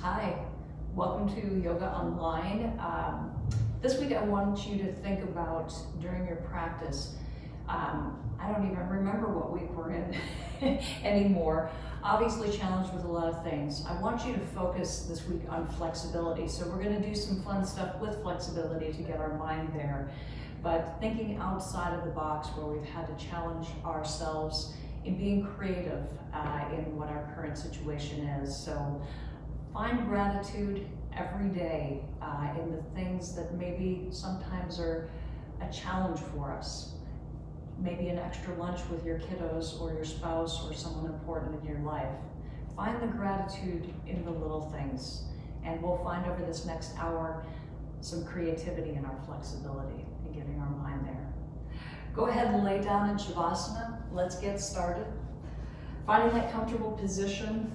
Hi, welcome to Yoga Online. This week I want you to think about during your practice, I don't even remember what week we're in anymore. Obviously challenged with a lot of things. I want you to focus this week on flexibility. So we're going to do some fun stuff with flexibility to get our mind there. But thinking outside of the box where we've had to challenge ourselves in being creative in what our current situation is. So find gratitude every day in the things that maybe sometimes are a challenge for us. Maybe an extra lunch with your kiddos or your spouse or someone important in your life. Find the gratitude in the little things, and we'll find over this next hour some creativity in our flexibility and getting our mind there. Go ahead and lay down in Shavasana. Let's get started. Finding that comfortable position.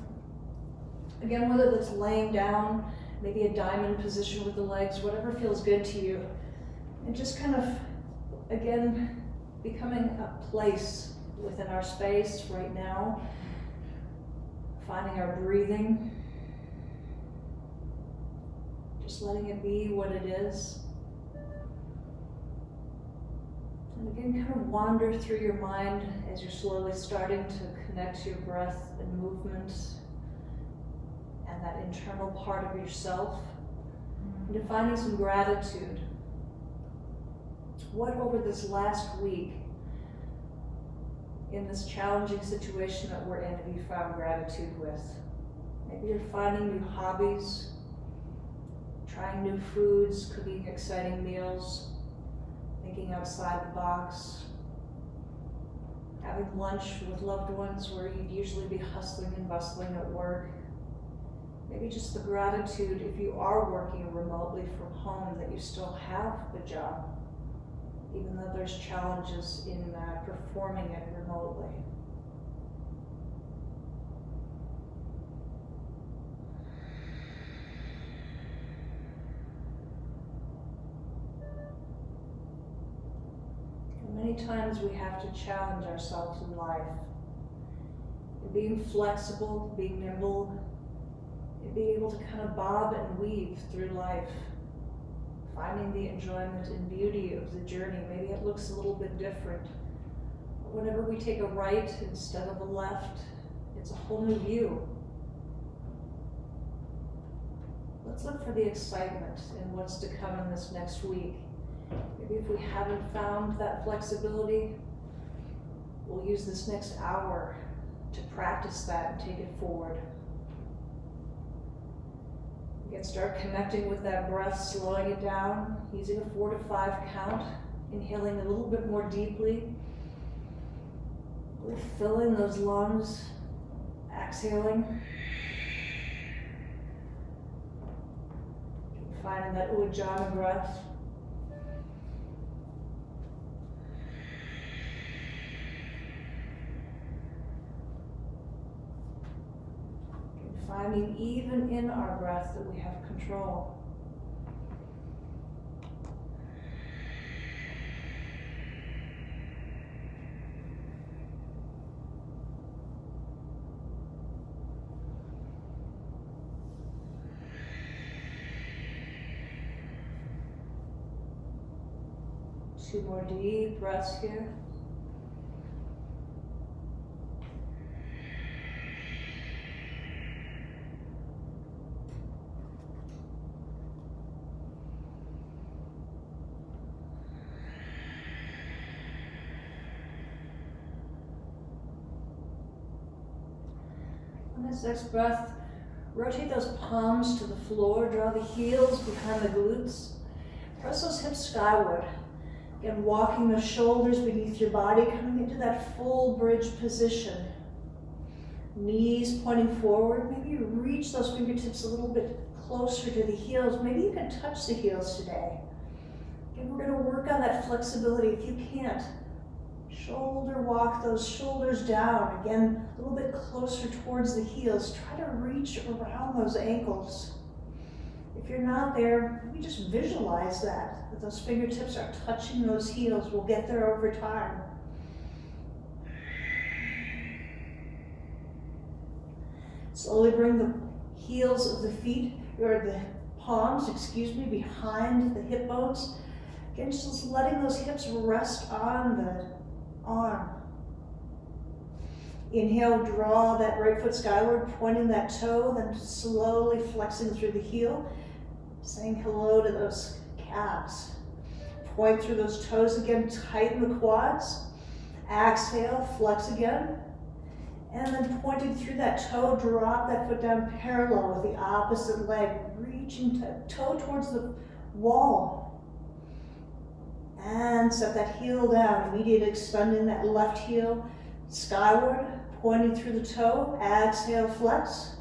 Again, whether that's laying down, maybe a diamond position with the legs, whatever feels good to you. And just kind of, again, becoming a place within our space right now. Finding our breathing. Just letting it be what it is. And again, kind of wander through your mind as you're slowly starting to connect to your breath and movement and that internal part of yourself. And to finding some gratitude. What over this last week, in this challenging situation that we're in, have you found gratitude with? Maybe you're finding new hobbies, trying new foods, cooking exciting meals, thinking outside the box, having lunch with loved ones where you'd usually be hustling and bustling at work. Maybe just the gratitude if you are working remotely from home that you still have a job, even though there's challenges in performing it remotely. And many times we have to challenge ourselves in life. In being flexible, being nimble, and being able to kind of bob and weave through life. Finding the enjoyment and beauty of the journey. Maybe it looks a little bit different. But whenever we take a right instead of a left, it's a whole new view. Let's look for the excitement in what's to come in this next week. Maybe if we haven't found that flexibility, we'll use this next hour to practice that and take it forward. Again, start connecting with that breath, slowing it down, using a 4 to 5 count, inhaling a little bit more deeply, really filling those lungs, exhaling. Keep finding that Ujjayi breath. Finding even in our breath that we have control. Two more deep breaths here. On this next breath, rotate those palms to the floor, draw the heels behind the glutes, press those hips skyward. Again, walking the shoulders beneath your body, coming into that full bridge position. Knees pointing forward, maybe you reach those fingertips a little bit closer to the heels. Maybe you can touch the heels today. Again, we're going to work on that flexibility. If you can't, shoulder walk those shoulders down. Again, a little bit closer towards the heels. Try to reach around those ankles. If you're not there, maybe just visualize that those fingertips are touching those heels. We'll get there over time. Slowly bring the heels of the feet, or the palms, excuse me, behind the hip bones. Again, just letting those hips rest on the arm. Inhale, draw that right foot skyward, pointing that toe, then slowly flexing through the heel, saying hello to those calves. Point through those toes again, tighten the quads. Exhale, flex again. And then pointing through that toe, drop that foot down parallel with the opposite leg, reaching toe towards the wall. And set that heel down, immediate extending that left heel skyward, pointing through the toe. Exhale, flex.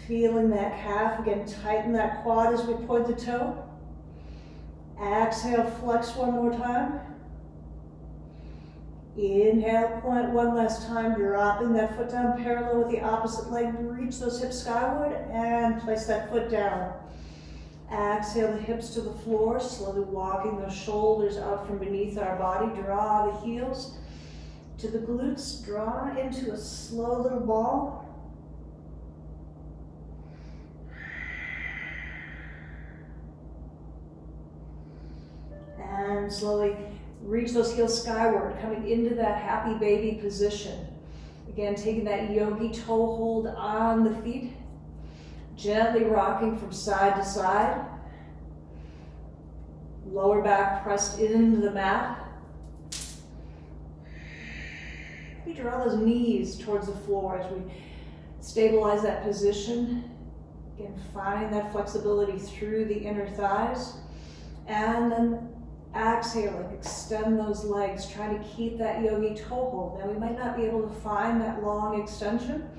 Feeling that calf, again, tighten that quad as we point the toe. Exhale, flex one more time. Inhale, point one last time, dropping that foot down parallel with the opposite leg. Reach those hips skyward and place that foot down. Exhale the hips to the floor, slowly walking those shoulders out from beneath our body. Draw the heels to the glutes. Draw into a slow little ball. And slowly reach those heels skyward, coming into that happy baby position. Again, taking that yogi toe hold on the feet, gently rocking from side to side. Lower back pressed into the mat. We draw those knees towards the floor as we stabilize that position. Again, finding that flexibility through the inner thighs. And then exhaling, extend those legs, trying to keep that yogi toe hold. Now we might not be able to find that long extension.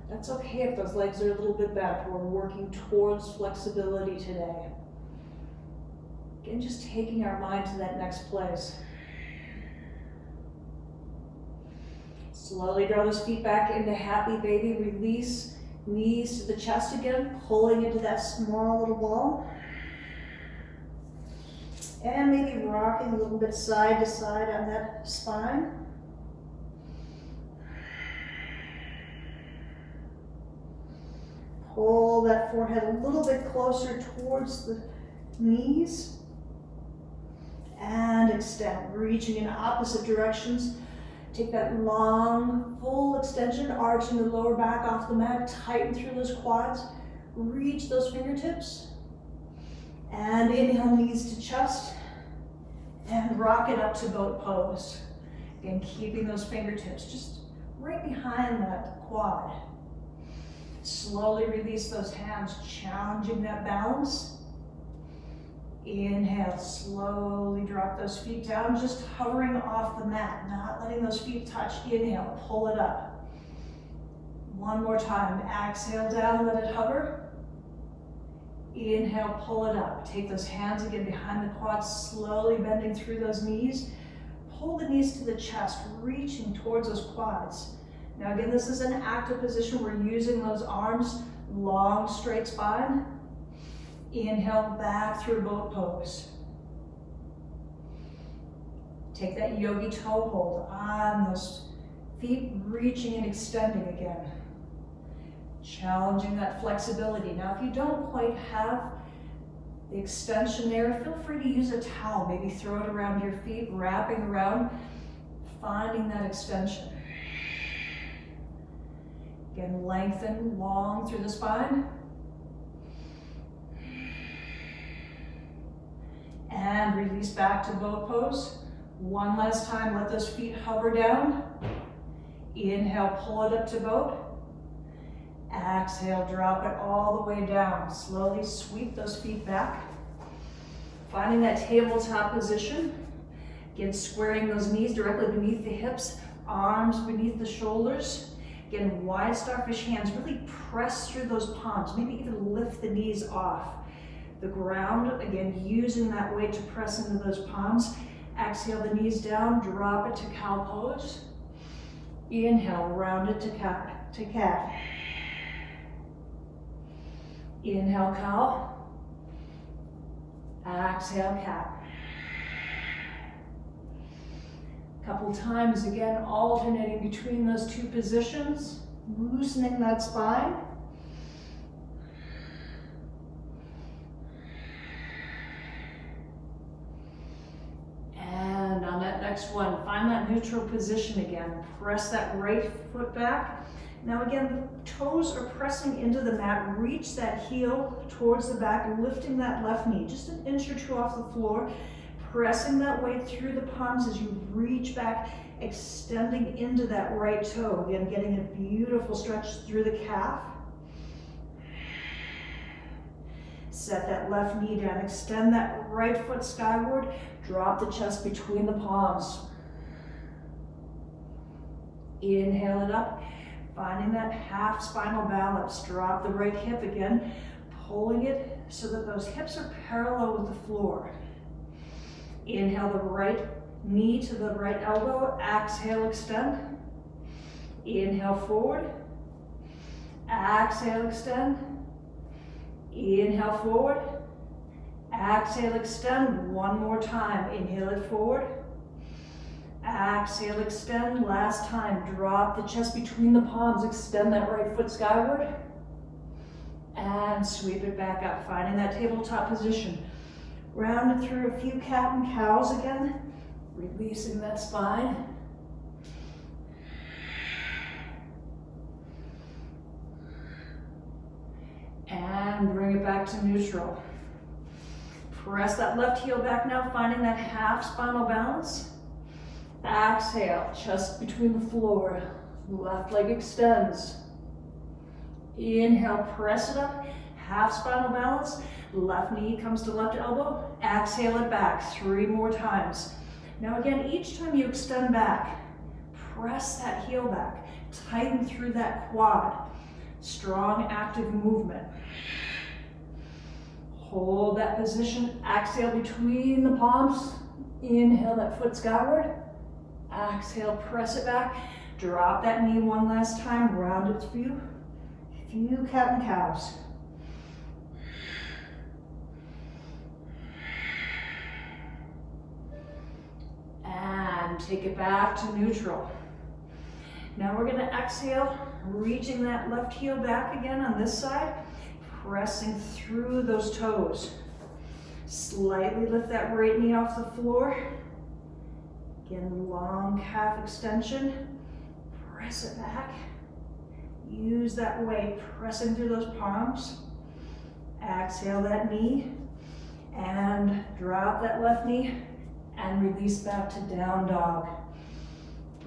That's okay if those legs are a little bit back. We're working towards flexibility today. Again, just taking our mind to that next place. Slowly draw those feet back into happy baby. Release knees to the chest again, pulling into that small little ball. And maybe rocking a little bit side to side on that spine. Pull that forehead a little bit closer towards the knees. And extend, reaching in opposite directions. Take that long, full extension, arching the lower back off the mat, tighten through those quads. Reach those fingertips. And inhale, knees to chest. And rock it up to boat pose. Again, keeping those fingertips just right behind that quad. Slowly release those hands, challenging that balance. Inhale, slowly drop those feet down, just hovering off the mat, not letting those feet touch. Inhale, pull it up. One more time, exhale down, let it hover. Inhale, pull it up. Take those hands again behind the quads, slowly bending through those knees. Pull the knees to the chest, reaching towards those quads. Now again, this is an active position. We're using those arms, long, straight spine. Inhale, back through boat pose. Take that yogi toe hold on those feet, reaching and extending again. Challenging that flexibility. Now, if you don't quite have the extension there, feel free to use a towel. Maybe throw it around your feet, wrapping around, finding that extension. Again, lengthen long through the spine. And release back to boat pose. One last time, let those feet hover down. Inhale, pull it up to boat. Exhale, drop it all the way down. Slowly sweep those feet back. Finding that tabletop position. Again, squaring those knees directly beneath the hips, arms beneath the shoulders. Again, wide starfish hands, really press through those palms, maybe even lift the knees off the ground. Again, using that weight to press into those palms. Exhale the knees down, drop it to cow pose. Inhale, round it to cat. Inhale, cow. Exhale, cat. Couple times again, alternating between those two positions, loosening that spine. Next one, find that neutral position again. Press that right foot back. Now again, the toes are pressing into the mat. Reach that heel towards the back, lifting that left knee just an inch or two off the floor. Pressing that weight through the palms as you reach back, extending into that right toe. Again, getting a beautiful stretch through the calf. Set that left knee down, extend that right foot skyward, drop the chest between the palms. Inhale it up, finding that half spinal balance. Drop the right hip again, pulling it so that those hips are parallel with the floor. Inhale the right knee to the right elbow, exhale, extend. Inhale forward, exhale, extend. Inhale forward, exhale, extend. One more time, inhale it forward, exhale, extend. Last time, drop the chest between the palms, extend that right foot skyward, and sweep it back up, finding that tabletop position. Round it through a few cat and cows again, releasing that spine. And bring it back to neutral. Press that left heel back now, finding that half spinal balance. Exhale, chest between the floor. Left leg extends. Inhale, press it up. Half spinal balance. Left knee comes to left elbow. Exhale it back 3 more times. Now again, each time you extend back, press that heel back. Tighten through that quad. Strong, active movement. Hold that position. Exhale between the palms. Inhale that foot skyward. Exhale, press it back. Drop that knee one last time. Round it through. Few cat and cows. And take it back to neutral. Now we're going to exhale, reaching that left heel back again on this side, pressing through those toes. Slightly lift that right knee off the floor. Again, long calf extension. Press it back. Use that weight, pressing through those palms. Exhale that knee, and drop that left knee, and release back to down dog.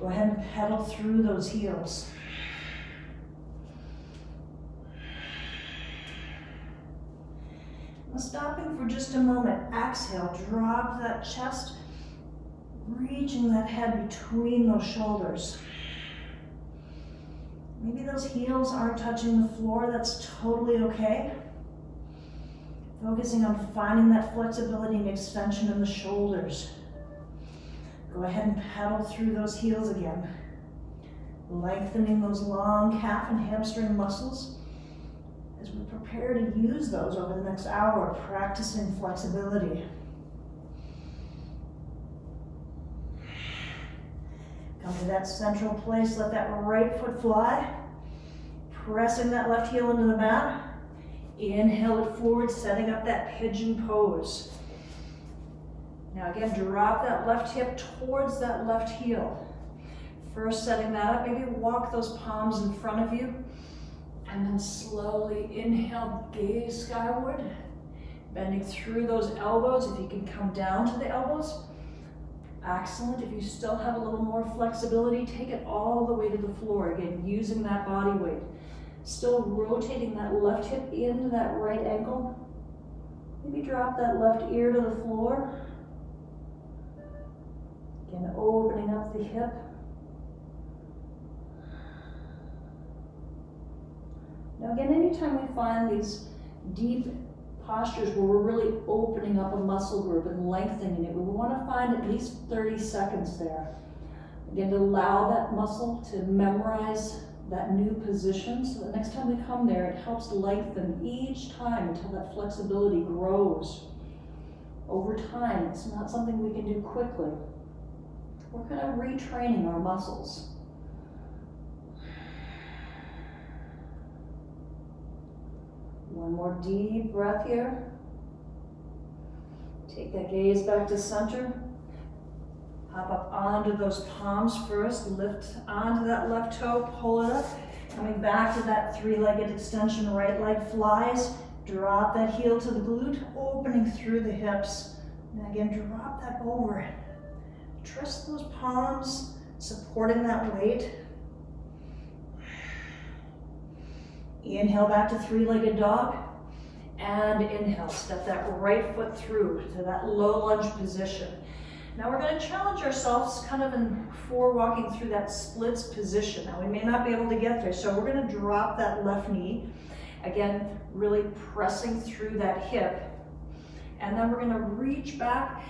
Go ahead and pedal through those heels. Now stopping for just a moment, exhale, drop that chest, reaching that head between those shoulders. Maybe those heels aren't touching the floor, that's totally okay. Focusing on finding that flexibility and extension in the shoulders. Go ahead and pedal through those heels again. Lengthening those long calf and hamstring muscles as we prepare to use those over the next hour, practicing flexibility. Come to that central place, let that right foot fly. Pressing that left heel into the mat. Inhale it forward, setting up that pigeon pose. Now again, drop that left hip towards that left heel. First setting that up, maybe walk those palms in front of you. And then slowly inhale, gaze skyward. Bending through those elbows. If you can come down to the elbows, excellent. If you still have a little more flexibility, take it all the way to the floor. Again, using that body weight. Still rotating that left hip into that right ankle. Maybe drop that left ear to the floor. Again, opening up the hip. Now again, anytime we find these deep postures where we're really opening up a muscle group and lengthening it, we want to find at least 30 seconds there. Again, to allow that muscle to memorize that new position, so that next time we come there, it helps lengthen each time until that flexibility grows. Over time, it's not something we can do quickly. We're kind of retraining our muscles. One more deep breath here. Take that gaze back to center. Hop up onto those palms first, lift onto that left toe, pull it up. Coming back to that three-legged extension, right leg flies. Drop that heel to the glute, opening through the hips. And again, drop that over. Trust those palms, supporting that weight. Inhale back to three-legged dog. And inhale, step that right foot through to that low lunge position. Now we're going to challenge ourselves kind of for walking through that splits position. Now we may not be able to get there, so we're going to drop that left knee. Again, really pressing through that hip. And then we're going to reach back,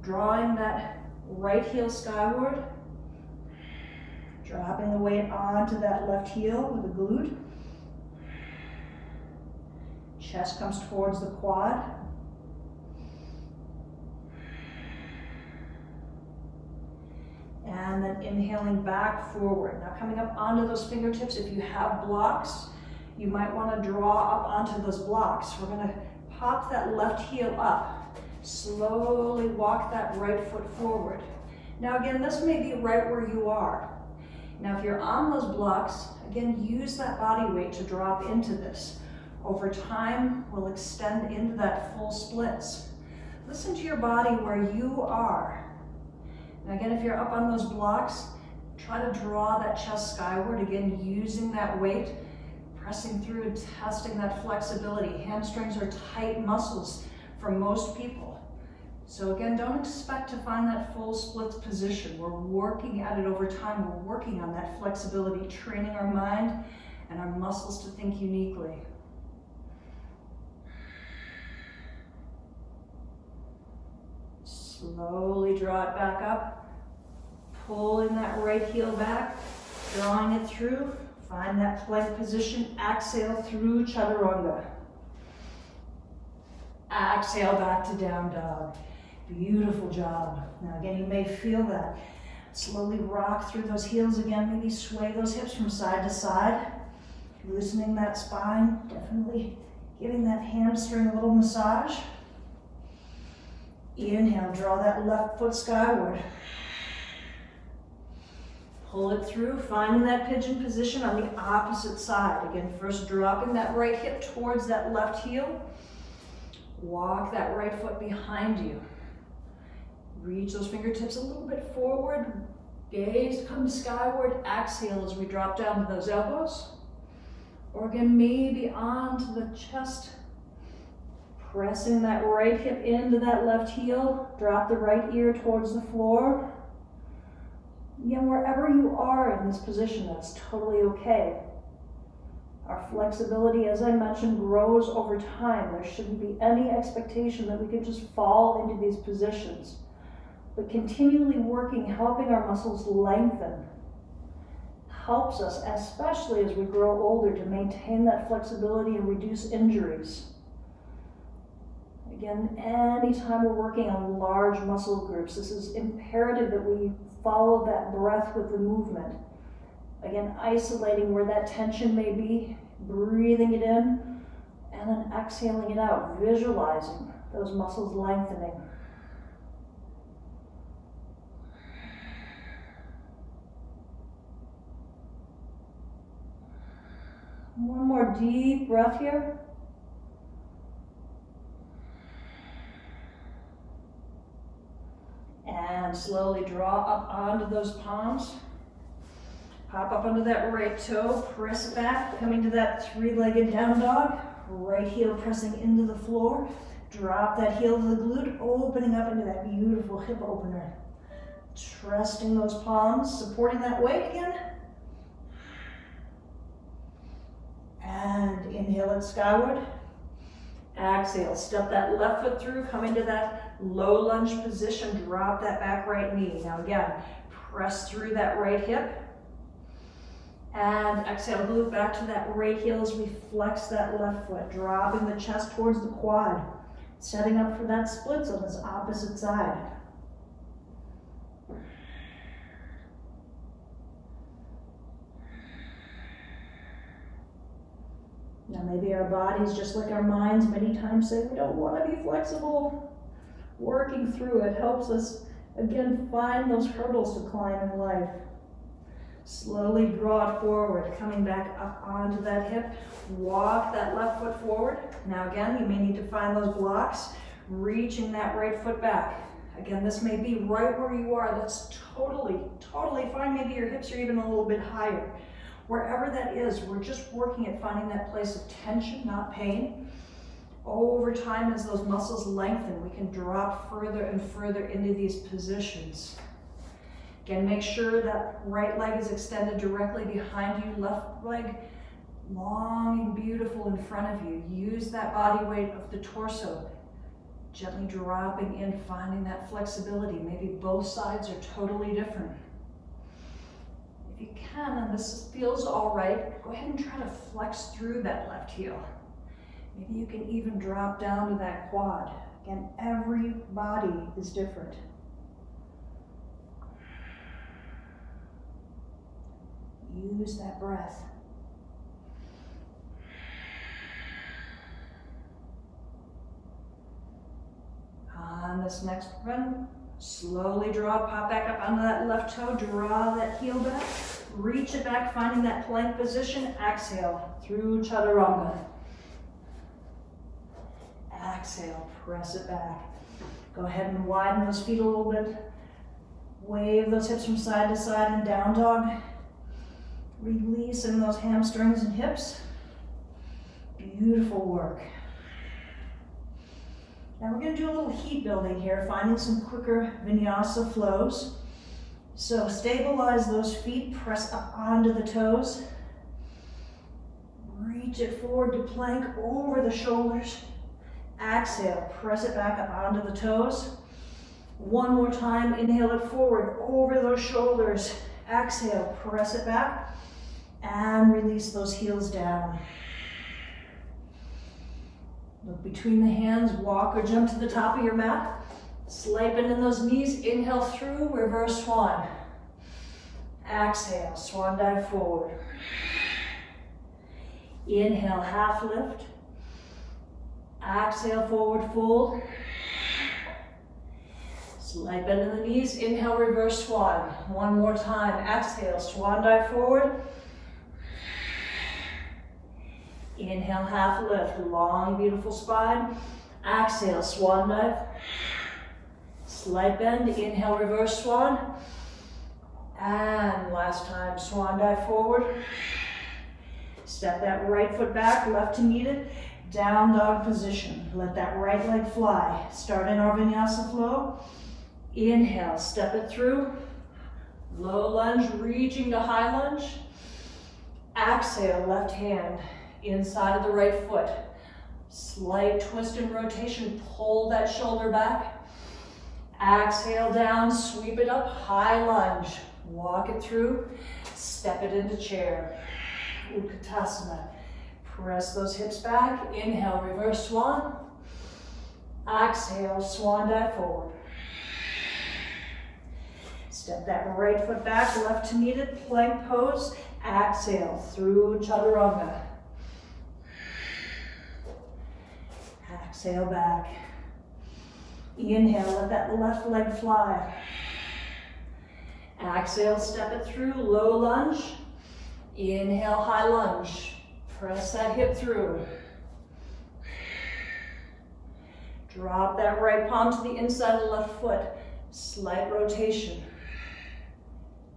drawing that right heel skyward. Dropping the weight onto that left heel with the glute. Chest comes towards the quad. And then inhaling back forward. Now coming up onto those fingertips, if you have blocks, you might want to draw up onto those blocks. We're going to pop that left heel up. Slowly walk that right foot forward. Now again, this may be right where you are. Now if you're on those blocks, again, use that body weight to drop into this. Over time, we'll extend into that full splits. Listen to your body where you are. Now again, if you're up on those blocks, try to draw that chest skyward. Again, using that weight, pressing through and testing that flexibility. Hamstrings are tight muscles for most people. So again, don't expect to find that full splits position. We're working at it over time. We're working on that flexibility, training our mind and our muscles to think uniquely. Slowly draw it back up, pulling that right heel back, drawing it through. Find that plank position, exhale through chaturanga. Exhale back to down dog. Beautiful job. Now again, you may feel that. Slowly rock through those heels again, maybe sway those hips from side to side. Loosening that spine, definitely giving that hamstring a little massage. Inhale, draw that left foot skyward. Pull it through, finding that pigeon position on the opposite side. Again, first dropping that right hip towards that left heel. Walk that right foot behind you. Reach those fingertips a little bit forward. Gaze comes skyward. Exhale as we drop down to those elbows. Or again, maybe onto the chest. Pressing that right hip into that left heel. Drop the right ear towards the floor. Again, wherever you are in this position, that's totally okay. Our flexibility, as I mentioned, grows over time. There shouldn't be any expectation that we could just fall into these positions. But continually working, helping our muscles lengthen, helps us, especially as we grow older, to maintain that flexibility and reduce injuries. Again, anytime we're working on large muscle groups, this is imperative that we follow that breath with the movement. Again, isolating where that tension may be, breathing it in, and then exhaling it out, visualizing those muscles lengthening. One more deep breath here. And slowly draw up onto those palms. Pop up onto that right toe, press back, coming to that three-legged down dog. Right heel pressing into the floor. Drop that heel to the glute, opening up into that beautiful hip opener. Trusting those palms, supporting that weight again. And inhale it skyward. Exhale, step that left foot through, come into that low lunge position, drop that back right knee. Now again, press through that right hip. And exhale, glute back to that right heel as we flex that left foot, dropping the chest towards the quad, setting up for that splits on this opposite side. Now maybe our bodies, just like our minds, many times say we don't want to be flexible. Working through it helps us, Again, find those hurdles to climb in life. Slowly draw it forward, coming back up onto that hip. Walk that left foot forward. Now again, you may need to find those blocks, reaching that right foot back. Again, this may be right where you are. That's totally fine. Maybe your hips are even a little bit higher. Wherever that is, we're just working at finding that place of tension, not pain. Over time, as those muscles lengthen, we can drop further and further into these positions. Again, make sure that right leg is extended directly behind you, left leg long and beautiful in front of you. Use that body weight of the torso, gently dropping in, finding that flexibility. Maybe both sides are totally different. If you can, and this feels all right, go ahead and try to flex through that left heel. Maybe you can even drop down to that quad. Again, every body is different. Use that breath. On this next one, slowly draw, pop back up onto that left toe, draw that heel back, reach it back, finding that plank position. Exhale through chaturanga. Exhale, press it back. Go ahead and widen those feet a little bit. Wave those hips from side to side in down dog. Releasing those hamstrings and hips. Beautiful work. Now we're going to do a little heat building here, finding some quicker vinyasa flows. So stabilize those feet, press up onto the toes. Reach it forward to plank over the shoulders. Exhale, press it back up onto the toes. One more time, inhale it forward over those shoulders. Exhale, press it back and release those heels down. Look between the hands, walk or jump to the top of your mat. Slight bend in those knees, inhale through, reverse swan. Exhale, swan dive forward. Inhale, half lift. Exhale, forward fold. Slight bend in the knees, inhale, reverse swan. One more time, exhale, swan dive forward. Inhale, half lift, long, beautiful spine. Exhale, swan dive. Slight bend, inhale, reverse swan. And last time, swan dive forward. Step that right foot back, left to meet it. Down dog position. Let that right leg fly. Start in our vinyasa flow. Inhale, step it through. Low lunge, reaching to high lunge. Exhale, left hand inside of the right foot. Slight twist and rotation, pull that shoulder back. Exhale down, sweep it up, high lunge. Walk it through, step it into chair. Utkatasana. Press those hips back. Inhale, reverse swan. Exhale, swan dive forward. Step that right foot back, left to meet it, plank pose. Exhale, through chaturanga. Exhale back. Inhale, let that left leg fly. Exhale, step it through, low lunge. Inhale, high lunge. Press that hip through. Drop that right palm to the inside of the left foot. Slight rotation.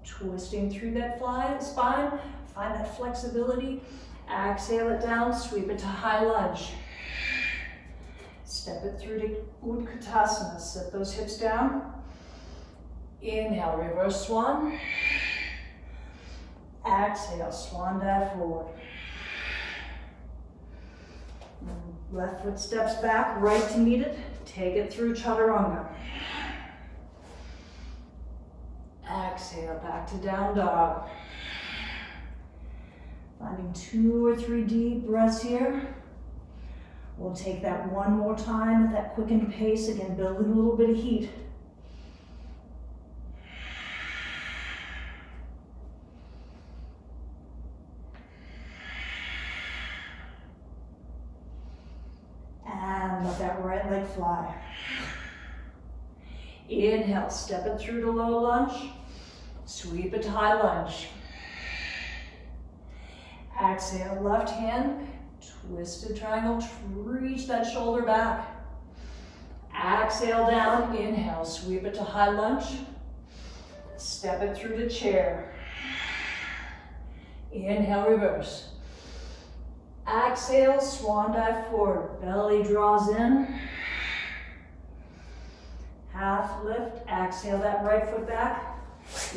Twisting through that spine. Find that flexibility. Exhale it down, sweep it to high lunge. Step it through to Utkatasana. Set those hips down. Inhale, reverse swan. Exhale, swan dive forward. Left foot steps back, right to meet it. Take it through chaturanga. Exhale, back to down dog. Finding 2 or 3 deep breaths here. We'll take that one more time at that quickened pace, again, building a little bit of heat. And let that right leg fly. Inhale, step it through to low lunge. Sweep it to high lunge. Exhale, left hand, twisted triangle, reach that shoulder back. Exhale down, inhale, sweep it to high lunge. Step it through to chair. Inhale, reverse. Exhale, swan dive forward. Belly draws in. Half lift, exhale that right foot back.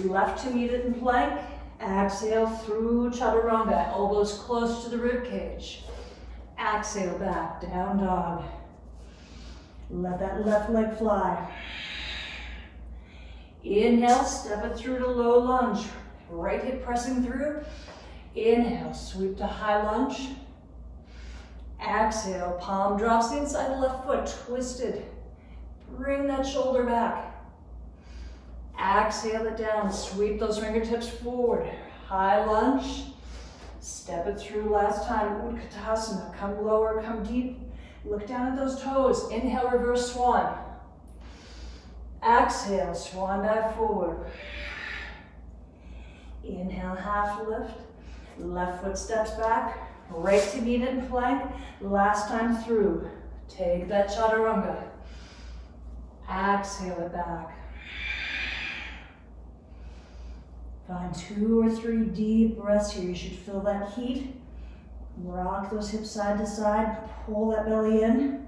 Left to meet it in plank. Exhale through chaturanga, elbows close to the rib cage. Exhale back, down dog. Let that left leg fly. Inhale, step it through to low lunge. Right hip pressing through. Inhale, sweep to high lunge. Exhale, palm drops the inside of the left foot, twisted. Bring that shoulder back. Exhale it down, sweep those fingertips forward. High lunge. Step it through last time, Utkatasana. Come lower, come deep. Look down at those toes. Inhale, reverse swan. Exhale, swan dive forward. Inhale, half lift. Left foot steps back. Right to meet it in plank. Last time through. Take that chaturanga. Exhale it back. Find 2 or 3 deep breaths here. You should feel that heat. Rock those hips side to side. Pull that belly in.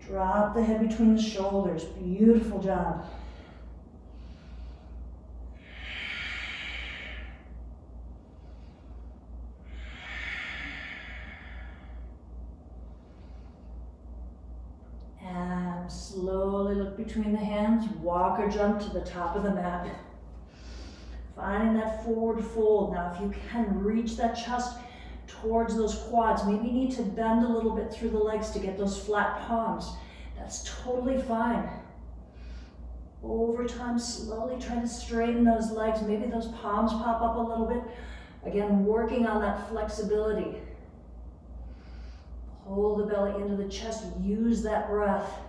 Drop the head between the shoulders. Beautiful job. And slowly look between the hands. Walk or jump to the top of the mat. Finding that forward fold. Now if you can, reach that chest towards those quads. Maybe you need to bend a little bit through the legs to get those flat palms. That's totally fine. Over time, slowly try to straighten those legs. Maybe those palms pop up a little bit. Again, working on that flexibility. Pull the belly into the chest. Use that breath.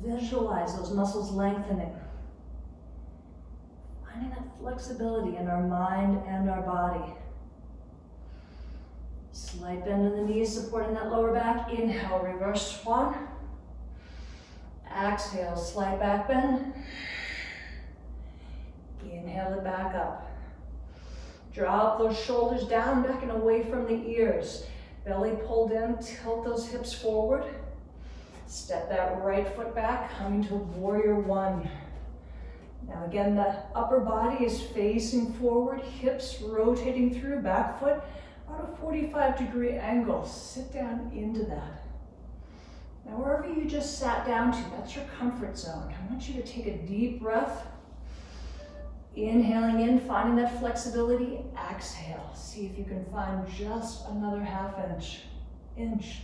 Visualize those muscles lengthening. Finding that flexibility in our mind and our body. Slight bend in the knees, supporting that lower back. Inhale, reverse swan. Exhale, slight back bend. Inhale it back up. Drop those shoulders down, back and away from the ears. Belly pulled in, tilt those hips forward. Step that right foot back, coming to warrior one. Now again, the upper body is facing forward, hips rotating through, back foot, about a 45-degree angle. Sit down into that. Now wherever you just sat down to, that's your comfort zone. I want you to take a deep breath. Inhaling in, finding that flexibility. Exhale. See if you can find just another half inch.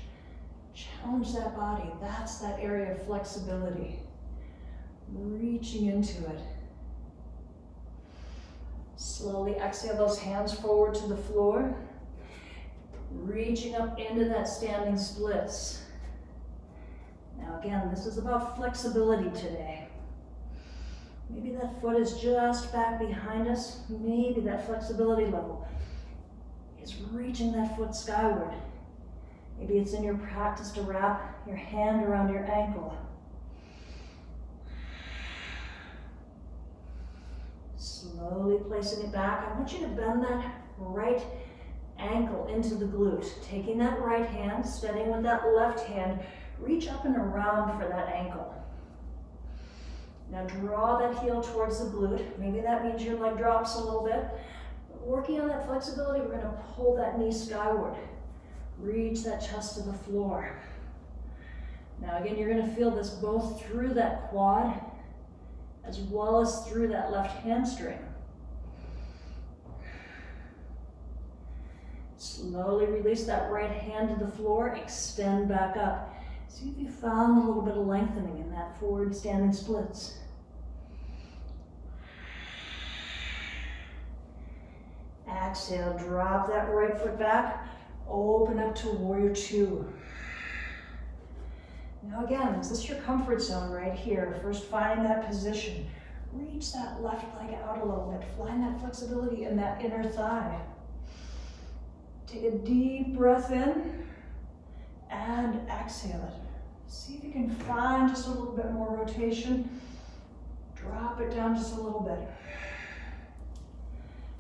Challenge that body. That's that area of flexibility. Reaching into it. Slowly exhale those hands forward to the floor. Reaching up into that standing splits. Now again, this is about flexibility today. Maybe that foot is just back behind us. Maybe that flexibility level is reaching that foot skyward. Maybe it's in your practice to wrap your hand around your ankle. Slowly placing it back. I want you to bend that right ankle into the glute. Taking that right hand, steadying with that left hand, reach up and around for that ankle. Now draw that heel towards the glute. Maybe that means your leg drops a little bit. Working on that flexibility, we're going to pull that knee skyward. Reach that chest to the floor. Now again, you're going to feel this both through that quad as well as through that left hamstring. Slowly release that right hand to the floor, extend back up. See if you found a little bit of lengthening in that forward standing splits. Exhale, drop that right foot back, open up to warrior two. Now again, is this your comfort zone right here? First finding that position. Reach that left leg out a little bit. Find that flexibility in that inner thigh. Take a deep breath in and exhale it. See if you can find just a little bit more rotation. Drop it down just a little bit.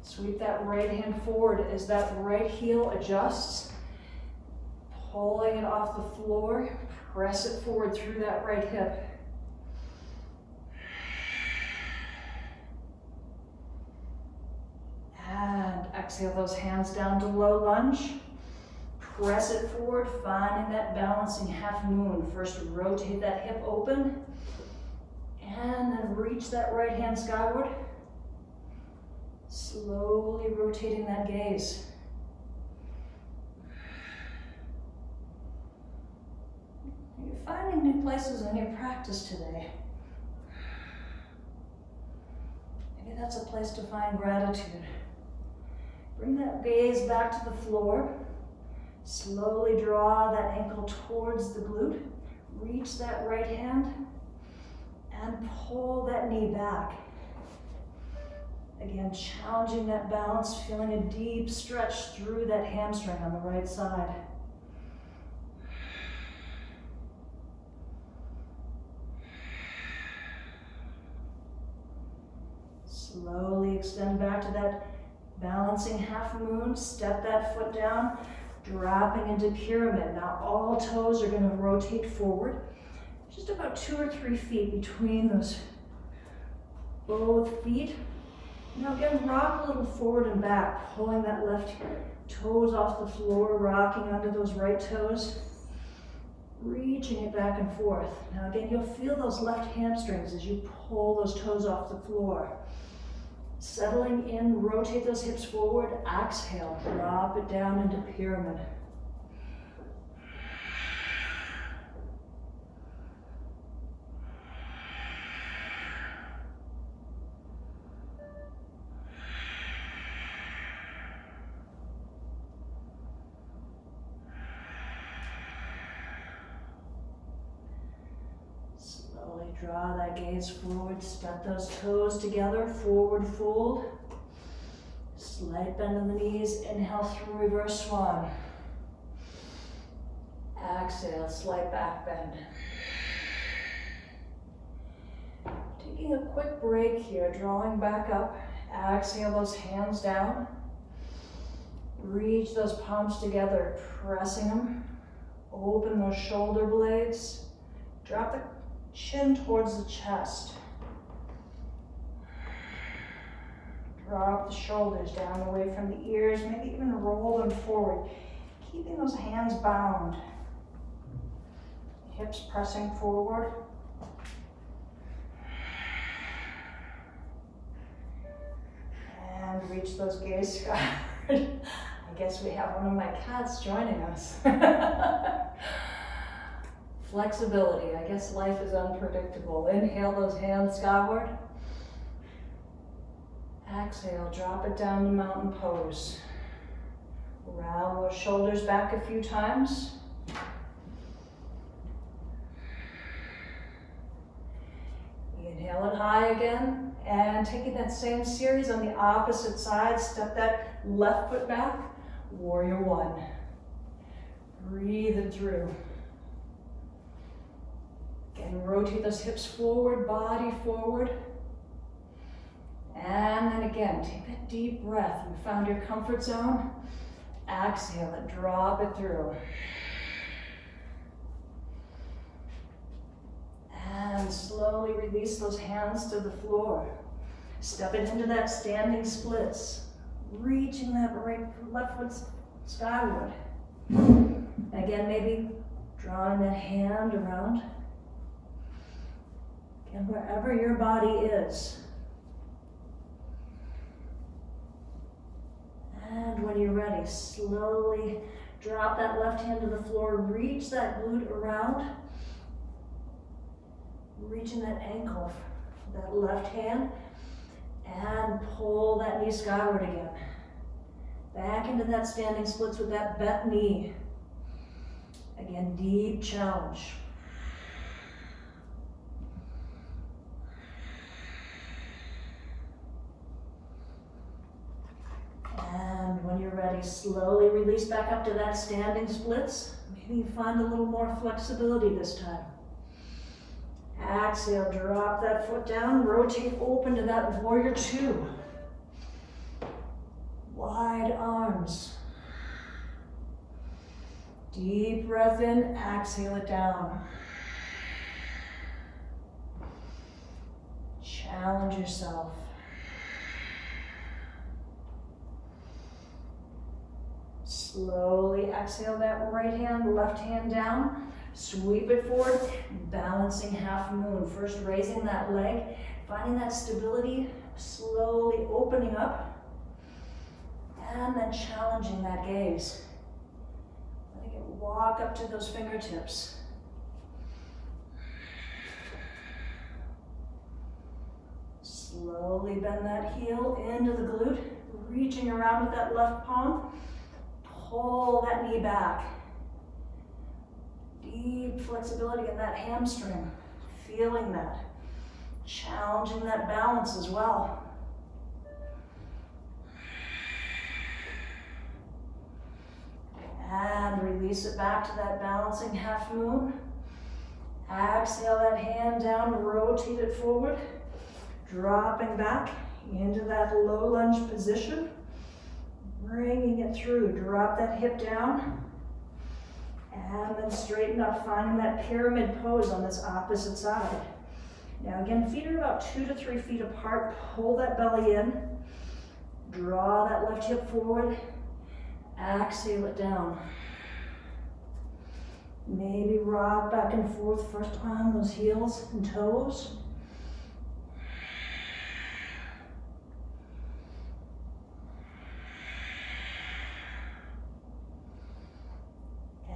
Sweep that right hand forward as that right heel adjusts. Pulling it off the floor. Press it forward through that right hip. And exhale those hands down to low lunge. Press it forward, finding that balancing half moon. First, rotate that hip open. And then reach that right hand skyward. Slowly rotating that gaze. You're finding new places in your practice today. Maybe that's a place to find gratitude. Bring that gaze back to the floor. Slowly draw that ankle towards the glute. Reach that right hand and pull that knee back. Again, challenging that balance, feeling a deep stretch through that hamstring on the right side. Slowly extend back to that balancing half moon. Step that foot down, dropping into pyramid. Now all toes are going to rotate forward. Just about 2 or 3 feet between those both feet. Now again, rock a little forward and back, pulling that left toes off the floor, rocking onto those right toes, reaching it back and forth. Now again, you'll feel those left hamstrings as you pull those toes off the floor. Settling in, rotate those hips forward, exhale, drop it down into pyramid. Draw that gaze forward, step those toes together, forward fold. Slight bend in the knees, inhale through reverse swan. Exhale, slight back bend. Taking a quick break here, drawing back up. Exhale those hands down. Reach those palms together, pressing them. Open those shoulder blades. Drop the chin towards the chest. Drop the shoulders down away from the ears, maybe even roll them forward. Keeping those hands bound. Hips pressing forward. And reach those gaze skyward. I guess we have one of my cats joining us. Flexibility. I guess life is unpredictable. Inhale those hands skyward. Exhale, drop it down to mountain pose. Round those shoulders back a few times. Inhale it high again. And taking that same series on the opposite side, step that left foot back. Warrior one. Breathe it through. Again, rotate those hips forward, body forward. And then again, take that deep breath. You found your comfort zone. Exhale it, drop it through. And slowly release those hands to the floor. Step it into that standing splits. Reaching that left foot skyward. Again, maybe drawing that hand around. And wherever your body is. And when you're ready, slowly drop that left hand to the floor, reach that glute around, reaching that ankle, that left hand, and pull that knee skyward again. Back into that standing splits with that bent knee. Again, deep challenge. already. Slowly release back up to that standing splits. Maybe you find a little more flexibility this time. Exhale, drop that foot down, rotate open to that warrior two. Wide arms. Deep breath in, exhale it down. Challenge yourself. Slowly exhale that right hand, left hand down. Sweep it forward, balancing half moon. First raising that leg, finding that stability, slowly opening up, and then challenging that gaze. Letting it walk up to those fingertips. Slowly bend that heel into the glute, reaching around with that left palm. Pull that knee back. Deep flexibility in that hamstring. Feeling that. Challenging that balance as well. And release it back to that balancing half moon. Exhale that hand down, rotate it forward. Dropping back into that low lunge position. Bringing it through, drop that hip down. And then straighten up, finding that pyramid pose on this opposite side. Now again, feet are about 2 to 3 feet apart. Pull that belly in. Draw that left hip forward. Exhale it down. Maybe rock back and forth first on those heels and toes.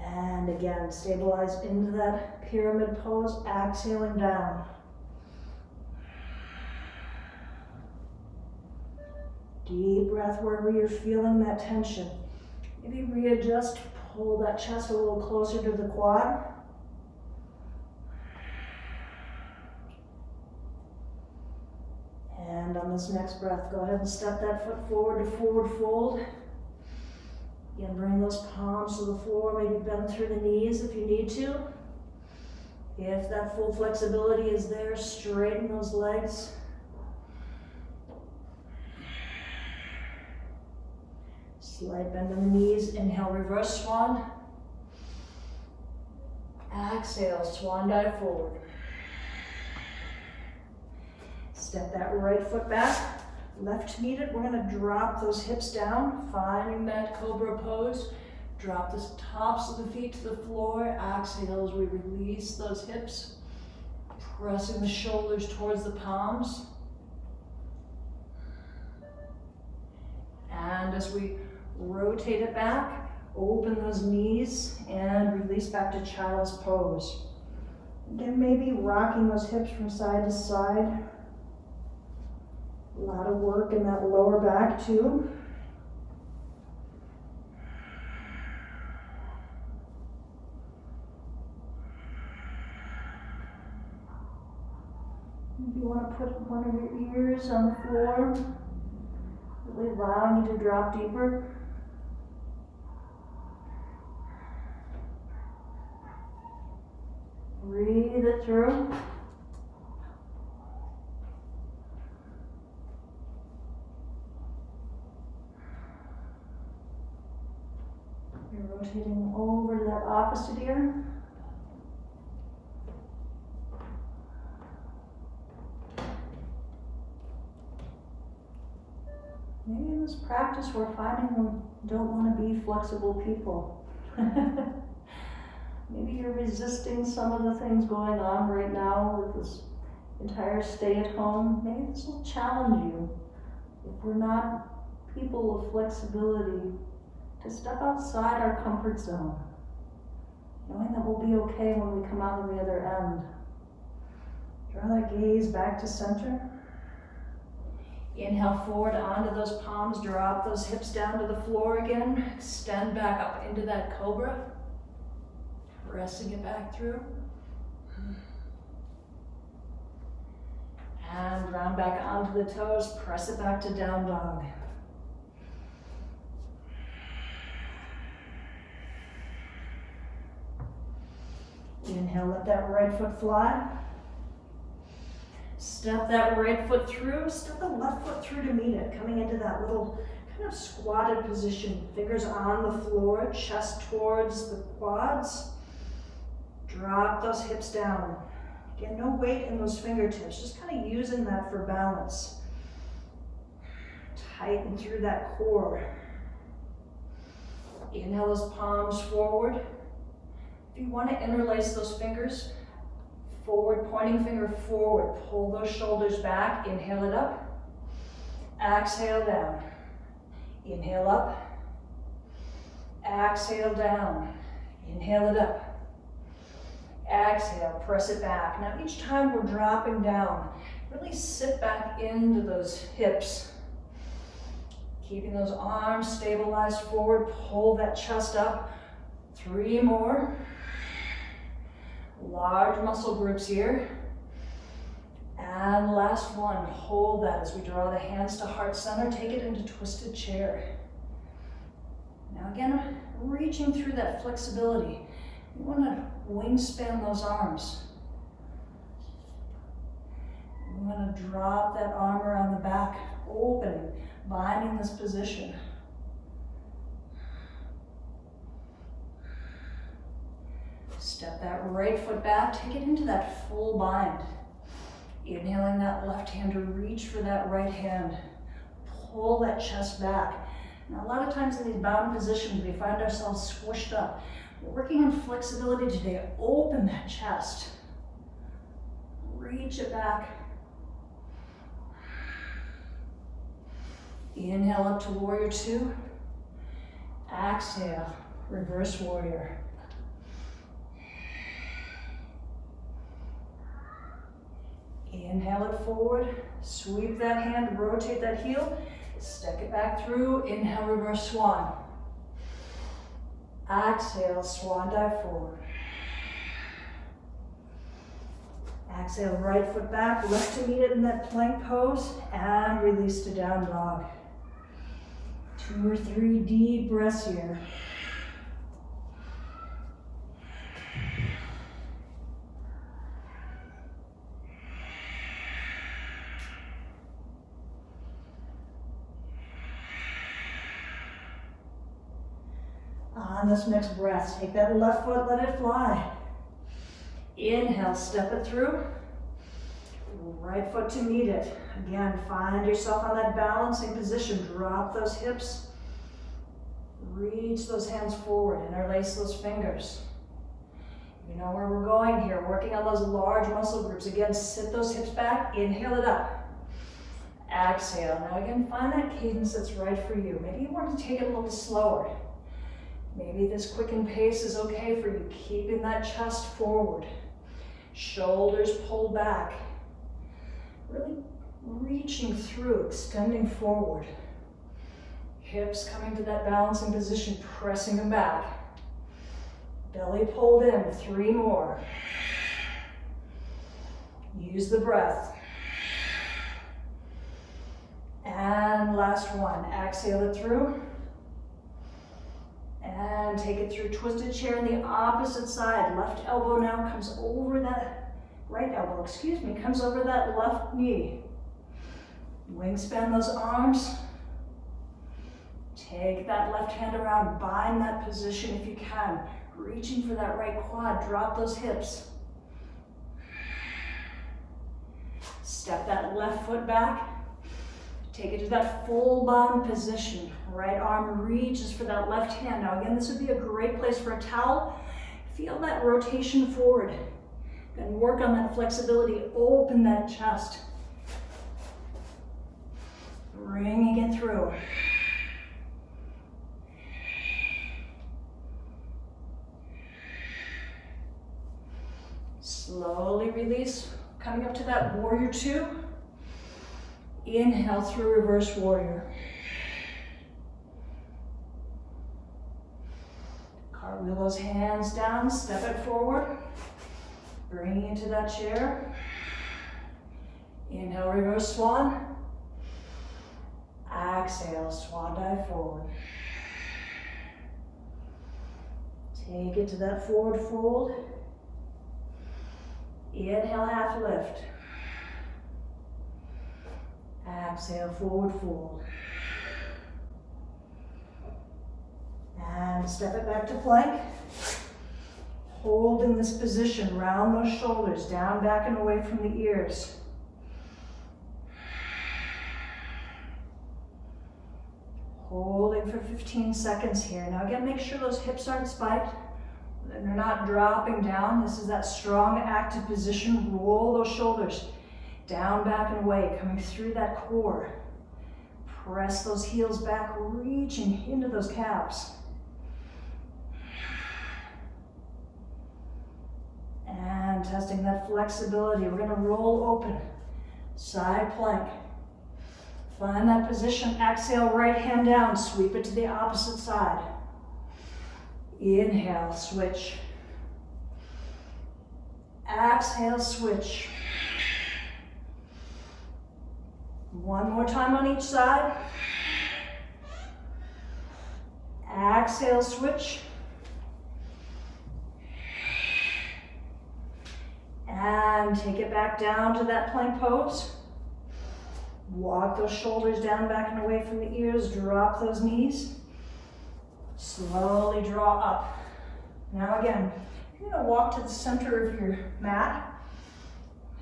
And again, stabilize into that pyramid pose, exhaling down. Deep breath wherever you're feeling that tension. Maybe readjust, pull that chest a little closer to the quad. And on this next breath, go ahead and step that foot forward to forward fold. Again, bring those palms to the floor, maybe bend through the knees if you need to. If that full flexibility is there, straighten those legs. Slight bend in the knees, inhale, reverse swan. Exhale, swan dive forward. Step that right foot back. Left knee it, we're gonna drop those hips down, finding that Cobra pose. Drop the tops of the feet to the floor. Exhale as we release those hips. Pressing the shoulders towards the palms. And as we rotate it back, open those knees and release back to child's pose. Again, maybe rocking those hips from side to side. A lot of work in that lower back too. If you want to put one of your ears on the floor, really allowing you to drop deeper. Breathe it through. You're rotating over to that opposite ear. Maybe in this practice we're finding we don't want to be flexible people. Maybe you're resisting some of the things going on right now with this entire stay at home. Maybe this will challenge you. If we're not people of flexibility, to step outside our comfort zone, knowing that we'll be okay when we come out on the other end. Draw that gaze back to center. Inhale forward onto those palms, drop those hips down to the floor again. Extend back up into that Cobra. Pressing it back through. And round back onto the toes, press it back to down dog. Inhale, let that right foot fly. Step that right foot through, step the left foot through to meet it, coming into that little kind of squatted position. Fingers on the floor, chest towards the quads. Drop those hips down. Again, no weight in those fingertips, just kind of using that for balance. Tighten through that core. Inhale those palms forward. If you want to interlace those fingers, forward, pointing finger forward. Pull those shoulders back. Inhale it up. Exhale down. Inhale up. Exhale down. Inhale it up. Exhale, press it back. Now each time we're dropping down, really sit back into those hips. Keeping those arms stabilized forward. Pull that chest up. 3 more. Large muscle groups here. And last one, hold that as we draw the hands to heart center. Take it into twisted chair. Now again, reaching through that flexibility. You want to wingspan those arms. You want to drop that arm around the back, opening, binding this position. Step that right foot back, take it into that full bind. Inhaling that left hand to reach for that right hand. Pull that chest back. Now a lot of times in these bound positions, we find ourselves squished up. We're working on flexibility today. Open that chest. Reach it back. Inhale up to warrior 2. Exhale, reverse warrior. Inhale it forward, sweep that hand, rotate that heel, step it back through, inhale, reverse swan. Exhale, swan dive forward. Exhale, right foot back, left to meet it in that plank pose, and release to down dog. 2 or 3 deep breaths here. On this next breath, take that left foot, let it fly. Inhale, step it through. Right foot to meet it. Again, find yourself on that balancing position. Drop those hips. Reach those hands forward, interlace those fingers. You know where we're going here, working on those large muscle groups. Again, sit those hips back, inhale it up. Exhale. Now again, find that cadence that's right for you. Maybe you want to take it a little slower. Maybe this quickened pace is okay for you. Keeping that chest forward. Shoulders pulled back. Really reaching through, extending forward. Hips coming to that balancing position, pressing them back. Belly pulled in, 3 more. Use the breath. And last one, exhale it through. And take it through twisted chair on the opposite side. Left elbow now comes over that, right elbow, comes over that left knee. Wingspan those arms. Take that left hand around, bind that position if you can. Reaching for that right quad, drop those hips. Step that left foot back. Take it to that full bound position. Right arm reaches for that left hand. Now again, this would be a great place for a towel. Feel that rotation forward. Then work on that flexibility. Open that chest. Bringing it through. Slowly release. Coming up to that warrior 2. Inhale through reverse warrior. Cartwheel those hands down, step it forward. Bring into that chair. Inhale, reverse swan. Exhale, swan dive forward. Take it to that forward fold. Inhale, half lift. Exhale, forward fold. And step it back to plank. Holding this position, round those shoulders, down, back, and away from the ears. Holding for 15 seconds here. Now again, make sure those hips aren't spiked. They're not dropping down. This is that strong, active position. Roll those shoulders down, back, and away, coming through that core. Press those heels back, reaching into those calves. And testing that flexibility. We're gonna roll open, side plank. Find that position, exhale, right hand down, sweep it to the opposite side. Inhale, switch. Exhale, switch. One more time on each side. Exhale, switch. And take it back down to that plank pose. Walk those shoulders down, back, and away from the ears. Drop those knees. Slowly draw up. Now again, you're going to walk to the center of your mat.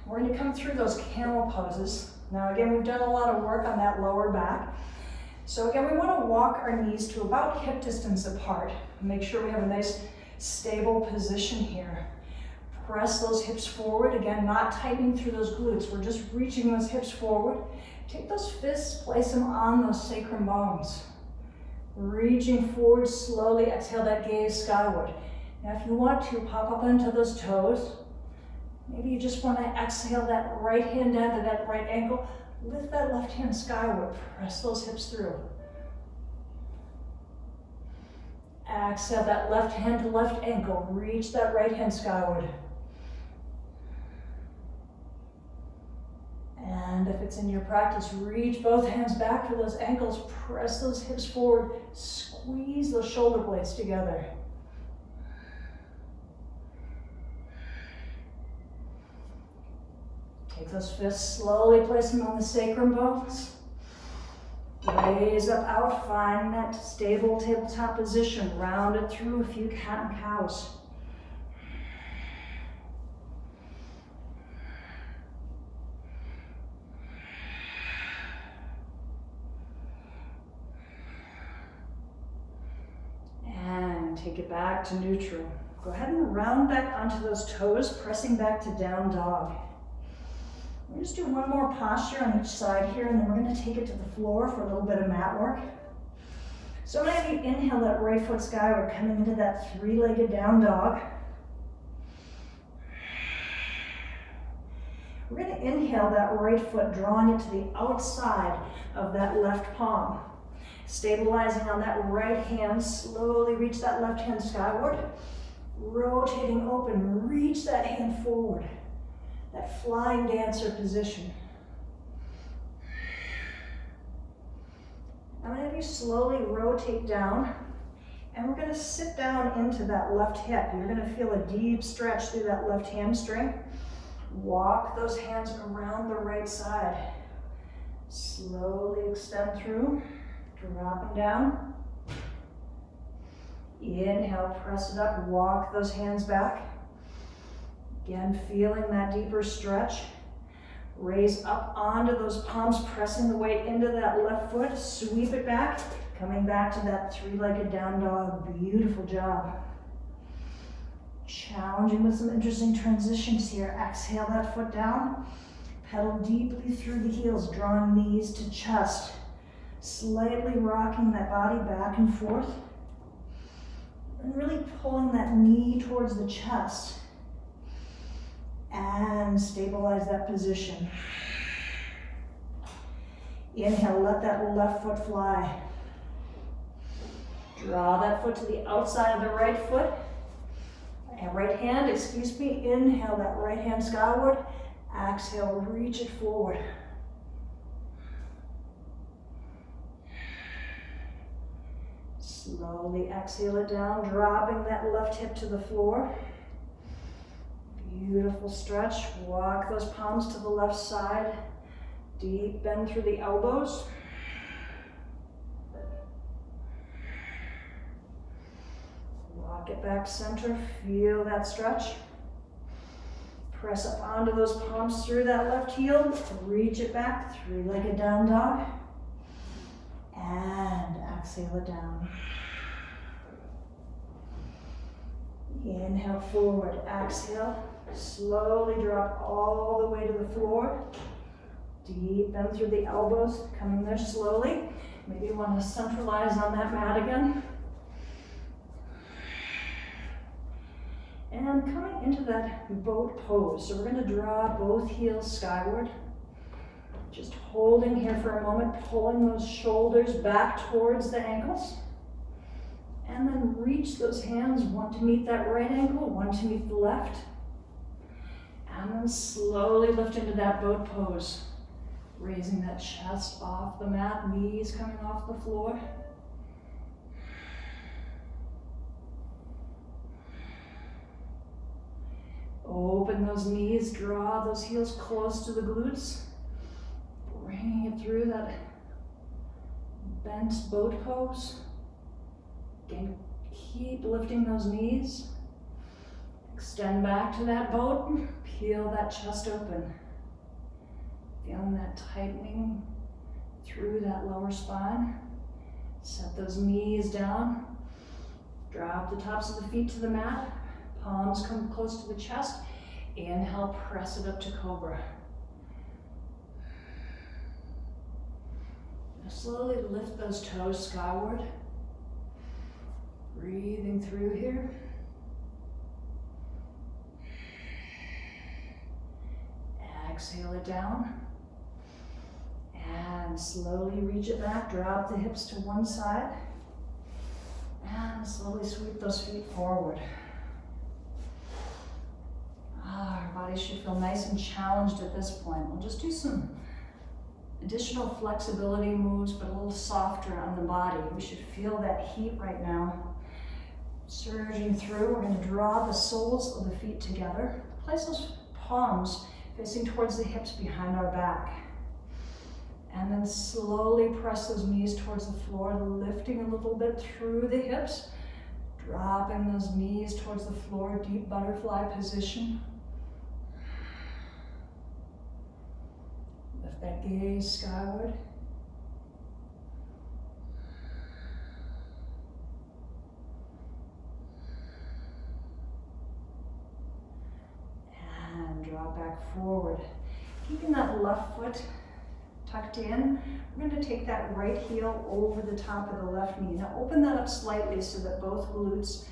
We're going to come through those camel poses. Now again, we've done a lot of work on that lower back. So again, we want to walk our knees to about hip distance apart. Make sure we have a nice stable position here. Press those hips forward. Again, not tightening through those glutes. We're just reaching those hips forward. Take those fists, place them on those sacrum bones. Reaching forward slowly, exhale that gaze skyward. Now if you want to, pop up onto those toes. Maybe you just want to exhale that right hand down to that right ankle. Lift that left hand skyward. Press those hips through. Exhale that left hand to left ankle. Reach that right hand skyward. And if it's in your practice, reach both hands back for those ankles. Press those hips forward. Squeeze those shoulder blades together. Take those fists, slowly place them on the sacrum bones. Raise up out, find that stable tabletop position. Round it through a few cat and cows. And take it back to neutral. Go ahead and round back onto those toes, pressing back to down dog. We'll just do one more posture on each side here, and then we're going to take it to the floor for a little bit of mat work. So I'm going to have you inhale that right foot skyward, coming into that three-legged down dog. We're going to inhale that right foot, drawing it to the outside of that left palm. Stabilizing on that right hand, slowly reach that left hand skyward. Rotating open, reach that hand forward. That flying dancer position. I'm going to have you slowly rotate down, and we're going to sit down into that left hip. You're going to feel a deep stretch through that left hamstring. Walk those hands around the right side. Slowly extend through, dropping down. Inhale, press it up, walk those hands back. Again, feeling that deeper stretch. Raise up onto those palms, pressing the weight into that left foot. Sweep it back, coming back to that three-legged down dog. Beautiful job. Challenging with some interesting transitions here. Exhale that foot down. Pedal deeply through the heels, drawing knees to chest. Slightly rocking that body back and forth. And really pulling that knee towards the chest. And stabilize that position. Inhale, let that left foot fly. Draw that foot to the outside of the right foot. And right hand, inhale that right hand skyward. Exhale, reach it forward. Slowly exhale it down, dropping that left hip to the floor. Beautiful stretch. Walk those palms to the left side. Deep bend through the elbows. Walk it back center. Feel that stretch. Press up onto those palms through that left heel. Reach it back, three-legged down dog. And exhale it down. Inhale forward, exhale. Slowly drop all the way to the floor. Deep bend through the elbows, coming there slowly. Maybe you want to centralize on that mat again. And coming into that boat pose. So we're going to draw both heels skyward. Just holding here for a moment, pulling those shoulders back towards the ankles. And then reach those hands, one to meet that right ankle, one to meet the left. And then slowly lift into that boat pose. Raising that chest off the mat, knees coming off the floor. Open those knees, draw those heels close to the glutes. Bringing it through that bent boat pose. Again, keep lifting those knees. Extend back to that boat. Peel that chest open. Feeling that tightening through that lower spine. Set those knees down. Drop the tops of the feet to the mat. Palms come close to the chest. Inhale, press it up to Cobra. Now slowly lift those toes skyward. Breathing through here. Exhale it down. And slowly reach it back. Drop the hips to one side. And slowly sweep those feet forward. Our body should feel nice and challenged at this point. We'll just do some additional flexibility moves, but a little softer on the body. We should feel that heat right now. Surging through, we're going to draw the soles of the feet together. Place those palms facing towards the hips behind our back. And then slowly press those knees towards the floor, lifting a little bit through the hips. Dropping those knees towards the floor, deep butterfly position. Lift that gaze skyward. And drop back forward. Keeping that left foot tucked in, we're going to take that right heel over the top of the left knee. Now open that up slightly so that both glutes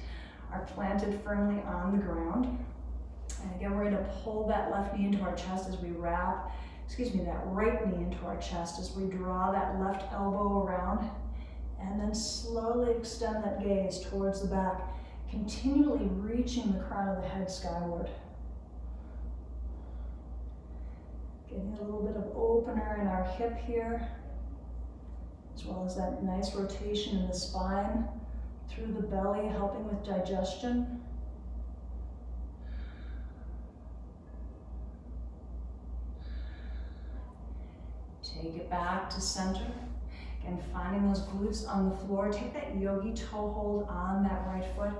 are planted firmly on the ground. And again, we're going to pull that left knee into our chest as we wrap, that right knee into our chest as we draw that left elbow around. And then slowly extend that gaze towards the back, continually reaching the crown of the head skyward. Getting a little bit of opener in our hip here, as well as that nice rotation in the spine through the belly, helping with digestion. Take it back to center. Again, finding those glutes on the floor. Take that yogi toe hold on that right foot,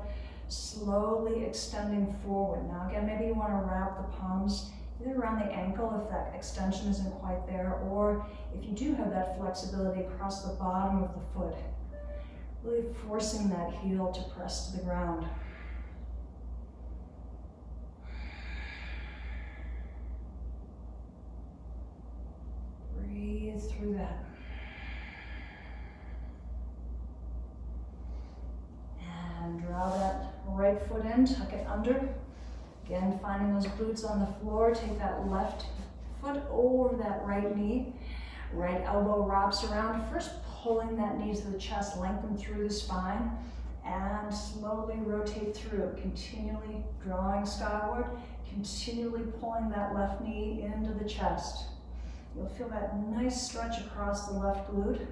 slowly extending forward. Now again, maybe you want to wrap the palms either around the ankle if that extension isn't quite there, or if you do have that flexibility across the bottom of the foot, really forcing that heel to press to the ground. Breathe through that. And draw that right foot in, tuck it under. Again, finding those glutes on the floor, take that left foot over that right knee. Right elbow wraps around, first pulling that knee to the chest, lengthen through the spine, and slowly rotate through, continually drawing skyward, continually pulling that left knee into the chest. You'll feel that nice stretch across the left glute.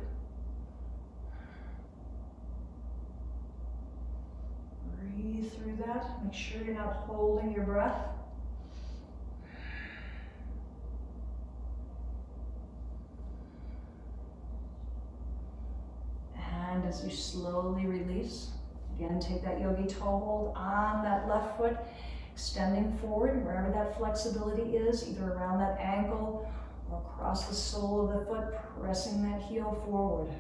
Breathe through that. Make sure you're not holding your breath. as you slowly release. Again, take that yogi toe hold on that left foot, extending forward wherever that flexibility is, either around that ankle or across the sole of the foot, pressing that heel forward.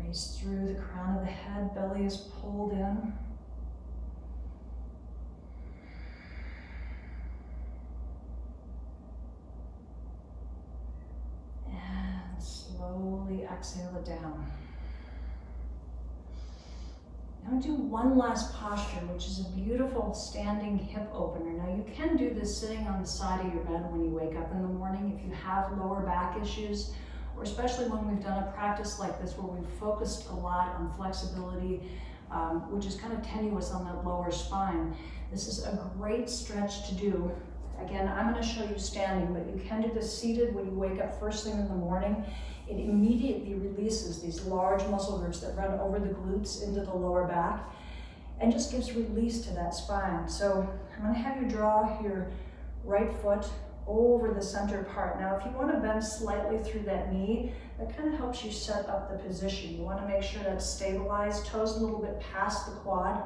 Raise through the crown of the head, belly is pulled in. And slowly exhale it down. Now do one last posture, which is a beautiful standing hip opener. Now you can do this sitting on the side of your bed when you wake up in the morning if you have lower back issues, or especially when we've done a practice like this where we've focused a lot on flexibility, which is kind of tenuous on that lower spine. This is a great stretch to do. Again, I'm going to show you standing, but you can do this seated when you wake up first thing in the morning. It immediately releases these large muscle groups that run over the glutes into the lower back and just gives release to that spine. So I'm going to have you draw your right foot over the center part. Now, if you want to bend slightly through that knee, that kind of helps you set up the position. You want to make sure that's stabilized, toes a little bit past the quad.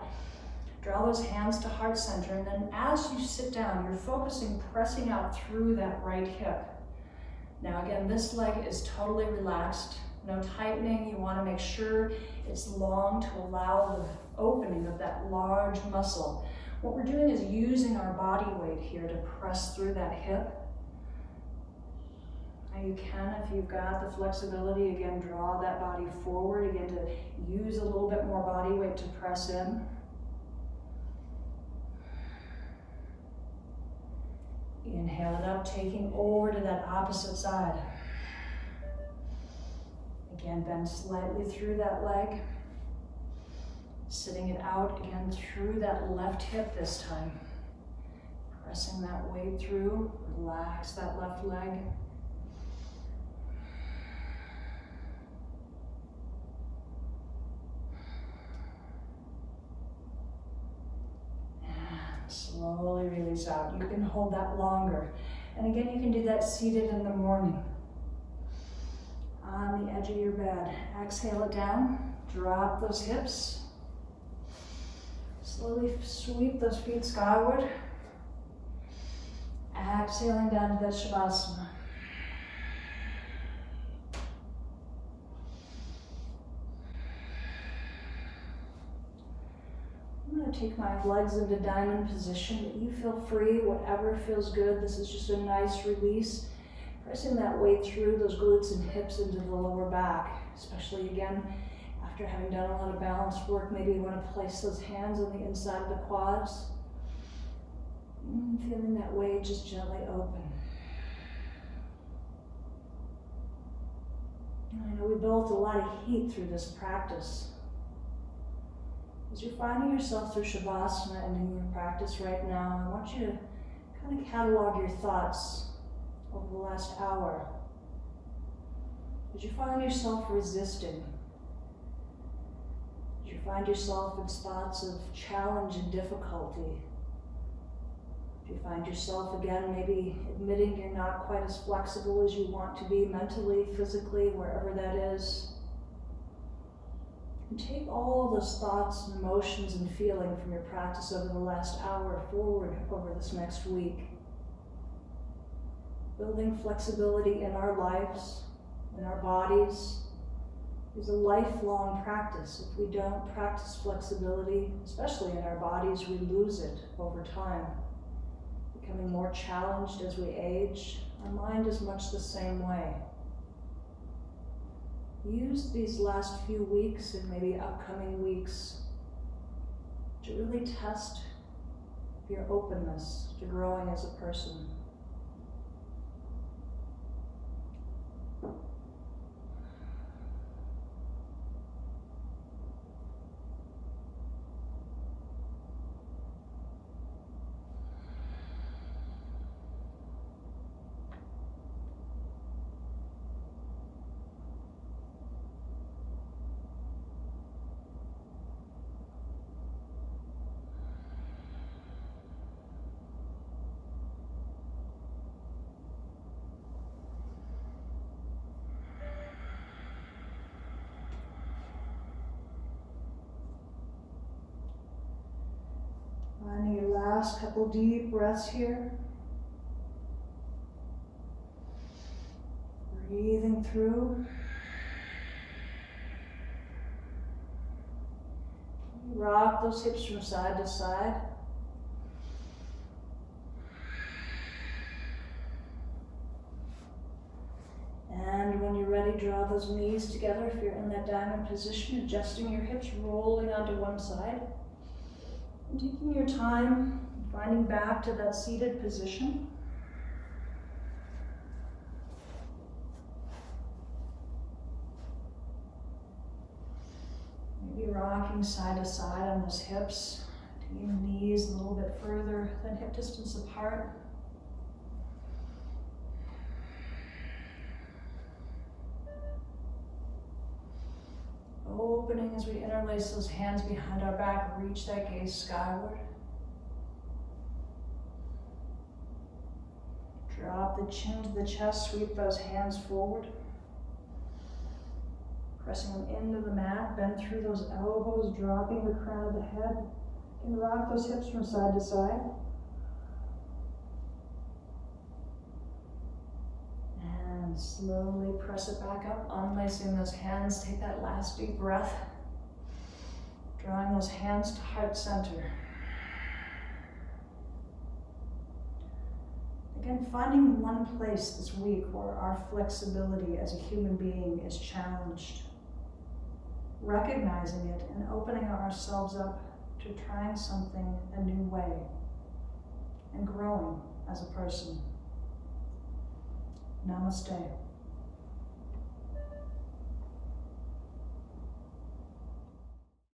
Draw those hands to heart center, and then as you sit down, you're focusing, pressing out through that right hip. Now again, this leg is totally relaxed, no tightening. You want to make sure it's long to allow the opening of that large muscle. What we're doing is using our body weight here to press through that hip. Now you can, if you've got the flexibility, again, draw that body forward, again, to use a little bit more body weight to press in. Inhale it up, taking over to that opposite side. Again, bend slightly through that leg. Sitting it out again through that left hip this time. Pressing that weight through, relax that left leg. Slowly release out. You can hold that longer. And again, you can do that seated in the morning. On the edge of your bed. Exhale it down. Drop those hips. Slowly sweep those feet skyward. Exhaling down to that Shavasana. I'm going to take my legs into diamond position, but you feel free, whatever feels good. This is just a nice release. Pressing that weight through those glutes and hips into the lower back, especially again, after having done a lot of balance work. Maybe you want to place those hands on the inside of the quads. Feeling that weight just gently open. I know we built a lot of heat through this practice. As you're finding yourself through Shavasana and in your practice right now, I want you to kind of catalog your thoughts over the last hour. As you find yourself resisting, as you find yourself in spots of challenge and difficulty, as you find yourself again maybe admitting you're not quite as flexible as you want to be mentally, physically, wherever that is. And take all those thoughts and emotions and feeling from your practice over the last hour forward over this next week. Building flexibility in our lives, in our bodies, is a lifelong practice. If we don't practice flexibility, especially in our bodies, we lose it over time. Becoming more challenged as we age, our mind is much the same way. Use these last few weeks and maybe upcoming weeks to really test your openness to growing as a person. Last couple deep breaths here. Breathing through. Rock those hips from side to side. And when you're ready, draw those knees together if you're in that diamond position, adjusting your hips, rolling onto one side. And taking your time, finding back to that seated position. Maybe rocking side to side on those hips, taking your knees a little bit further than hip distance apart. Opening as we interlace those hands behind our back, reach that gaze skyward. Drop the chin to the chest, sweep those hands forward. Pressing them into the mat, bend through those elbows, dropping the crown of the head. And rock those hips from side to side. And slowly press it back up, unlacing those hands. Take that last deep breath. Drawing those hands to heart center. Again, finding one place this week where our flexibility as a human being is challenged. Recognizing it and opening ourselves up to trying something a new way and growing as a person. Namaste.